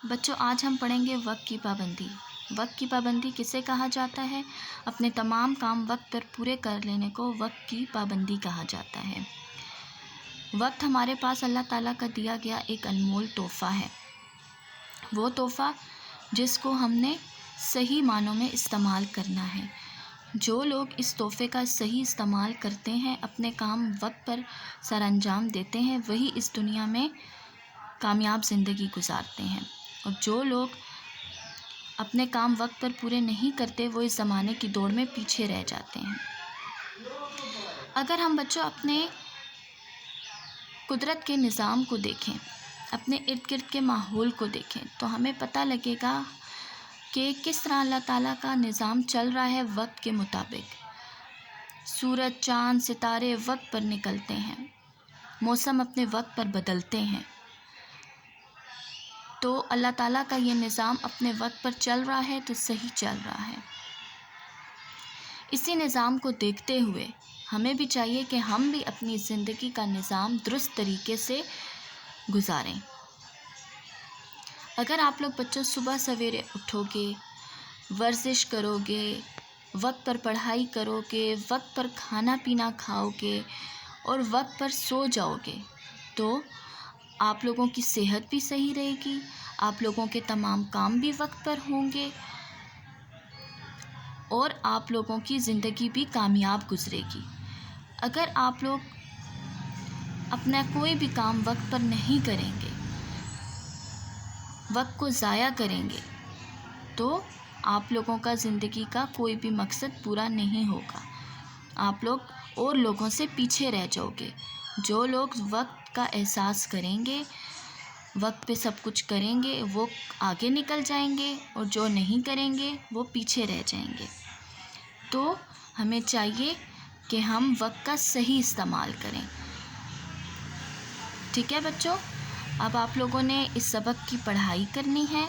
بچوں آج ہم پڑھیں گے وقت کی پابندی۔ وقت کی پابندی کسے کہا جاتا ہے؟ اپنے تمام کام وقت پر پورے کر لینے کو وقت کی پابندی کہا جاتا ہے۔ وقت ہمارے پاس اللہ تعالیٰ کا دیا گیا ایک انمول تحفہ ہے، وہ تحفہ جس کو ہم نے صحیح معنوں میں استعمال کرنا ہے۔ جو لوگ اس تحفے کا صحیح استعمال کرتے ہیں، اپنے کام وقت پر سر انجام دیتے ہیں، وہی اس دنیا میں کامیاب زندگی گزارتے ہیں، اور جو لوگ اپنے کام وقت پر پورے نہیں کرتے وہ اس زمانے کی دوڑ میں پیچھے رہ جاتے ہیں۔ اگر ہم بچوں اپنے قدرت کے نظام کو دیکھیں، اپنے ارد گرد کے ماحول کو دیکھیں، تو ہمیں پتہ لگے گا کہ کس طرح اللہ تعالیٰ کا نظام چل رہا ہے وقت کے مطابق۔ سورج، چاند، ستارے وقت پر نکلتے ہیں، موسم اپنے وقت پر بدلتے ہیں، تو اللہ تعالیٰ کا یہ نظام اپنے وقت پر چل رہا ہے تو صحیح چل رہا ہے۔ اسی نظام کو دیکھتے ہوئے ہمیں بھی چاہیے کہ ہم بھی اپنی زندگی کا نظام درست طریقے سے گزاریں۔ اگر آپ لوگ بچوں صبح سویرے اٹھو گے، ورزش کرو گے، وقت پر پڑھائی کرو گے، وقت پر کھانا پینا کھاؤ گے اور وقت پر سو جاؤ گے، تو آپ لوگوں کی صحت بھی صحیح رہے گی، آپ لوگوں کے تمام کام بھی وقت پر ہوں گے، اور آپ لوگوں کی زندگی بھی کامیاب گزرے گی۔ اگر آپ لوگ اپنا کوئی بھی کام وقت پر نہیں کریں گے، وقت کو ضائع کریں گے، تو آپ لوگوں کا زندگی کا کوئی بھی مقصد پورا نہیں ہوگا، آپ لوگ اور لوگوں سے پیچھے رہ جاؤ گے۔ جو لوگ وقت کا احساس کریں گے، وقت پہ سب کچھ کریں گے، وہ آگے نکل جائیں گے، اور جو نہیں کریں گے وہ پیچھے رہ جائیں گے۔ تو ہمیں چاہیے کہ ہم وقت کا صحیح استعمال کریں۔ ٹھیک ہے بچوں، اب آپ لوگوں نے اس سبق کی پڑھائی کرنی ہے۔